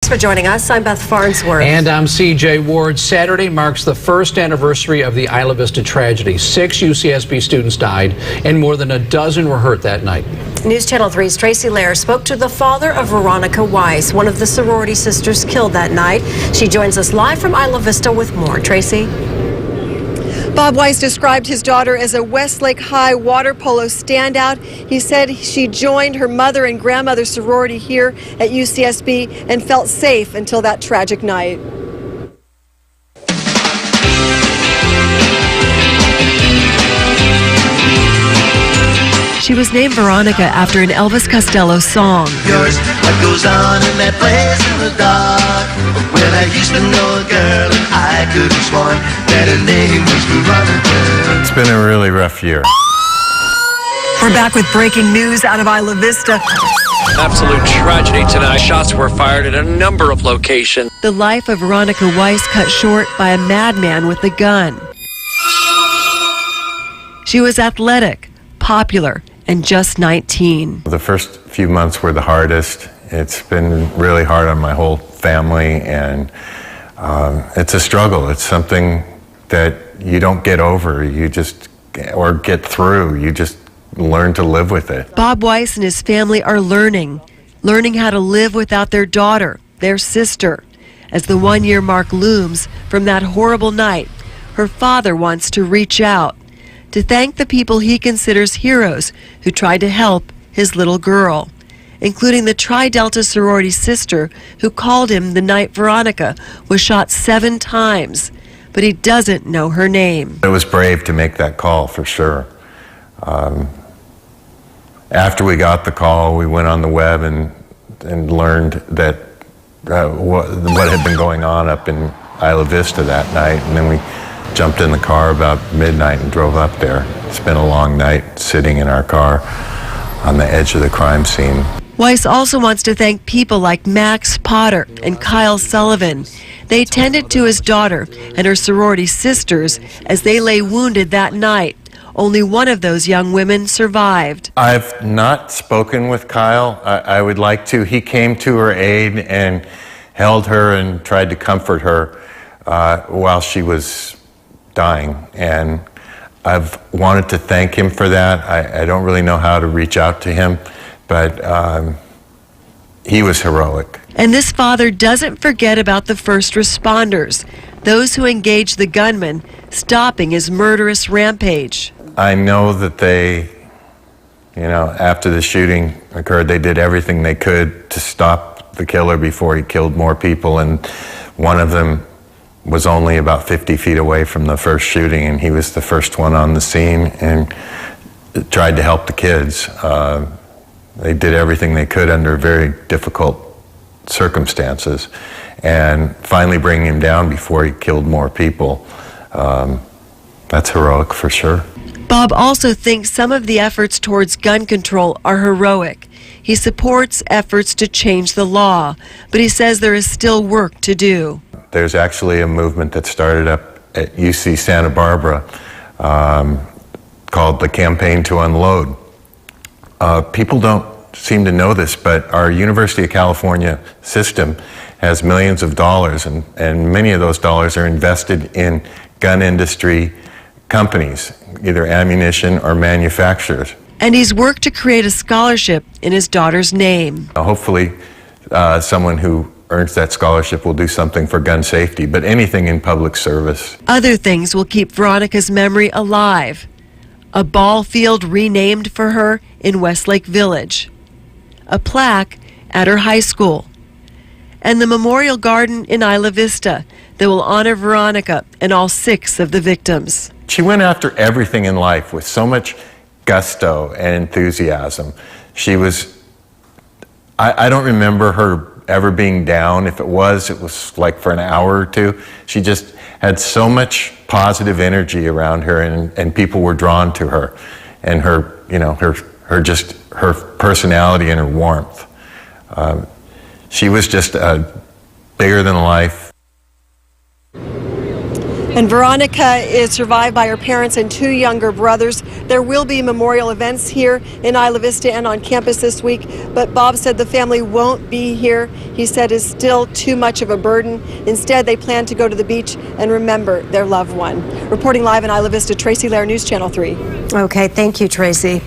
Thanks for joining us. I'm Beth Farnsworth. And I'm CJ Ward. Saturday marks the first anniversary of the Isla Vista tragedy. 6 UCSB students died and more than a dozen were hurt that night. News Channel 3's Tracy Lair spoke to the father of Veronika Weiss, one of the sorority sisters killed that night. She joins us live from Isla Vista with more. Tracy? Bob Weiss described his daughter as a Westlake High water polo standout. He said she joined her mother and grandmother's sorority here at UCSB and felt safe until that tragic night. She was named Veronika after an Elvis Costello song. Yours, what goes on in that place in the dark? When I used to know a girl and I could have sworn that her name was Veronika. It's been a really rough year. We're back with breaking news out of Isla Vista. Absolute tragedy tonight. Shots were fired at a number of locations. The life of Veronika Weiss cut short by a madman with a gun. She was athletic, popular, and just 19. The first few months were the hardest. It's been really hard on my whole family, and it's a struggle. It's something that you don't get over, or get through. You just learn to live with it. Bob Weiss and his family are learning how to live without their daughter, their sister. As the one-year mark looms from that horrible night, her father wants to reach out to thank the people he considers heroes who tried to help his little girl, including the Tri-Delta sorority sister who called him the night Veronika was shot 7 times, but he doesn't know her name. It was brave to make that call, for sure. After we got the call, we went on the web and learned that what had been going on up in Isla Vista that night, and then we jumped in the car about midnight and drove up there. It's been a long night sitting in our car on the edge of the crime scene. Weiss also wants to thank people like Max Potter and Kyle Sullivan. They tended to his daughter and her sorority sisters as they lay wounded that night. Only one of those young women survived. I've not spoken with Kyle. I would like to. He came to her aid and held her and tried to comfort her while she was dying, and I've wanted to thank him for that. I don't really know how to reach out to him, but he was heroic. And this father doesn't forget about the first responders, those who engaged the gunman, stopping his murderous rampage. I know that they, after the shooting occurred, they did everything they could to stop the killer before he killed more people, and one of them was only about 50 feet away from the first shooting, and he was the first one on the scene and tried to help the kids. They did everything they could under very difficult circumstances, and finally bring him down before he killed more people. That's heroic for sure. Bob also thinks some of the efforts towards gun control are heroic. He supports efforts to change the law, but he says there is still work to do. There's actually a movement that started up at UC Santa Barbara called the Campaign to Unload. People don't seem to know this, but our University of California system has millions of dollars, and many of those dollars are invested in gun industry companies, either ammunition or manufacturers. And he's worked to create a scholarship in his daughter's name. Hopefully someone who earns that scholarship will do something for gun safety, but anything in public service. Other things will keep Veronika's memory alive. A ball field renamed for her in Westlake Village. A plaque at her high school. And the memorial garden in Isla Vista that will honor Veronika and all 6 of the victims. She went after everything in life with so much gusto and enthusiasm. She was, I don't remember her ever being down. If it was like for an hour or 2. She just had so much positive energy around her, and people were drawn to her, and her, her personality and her warmth. She was just bigger than life. And Veronika is survived by her parents and 2 younger brothers. There will be memorial events here in Isla Vista and on campus this week, but Bob said the family won't be here. He said it's still too much of a burden. Instead, they plan to go to the beach and remember their loved one. Reporting live in Isla Vista, Tracy Lair, News Channel 3. Okay, thank you, Tracy.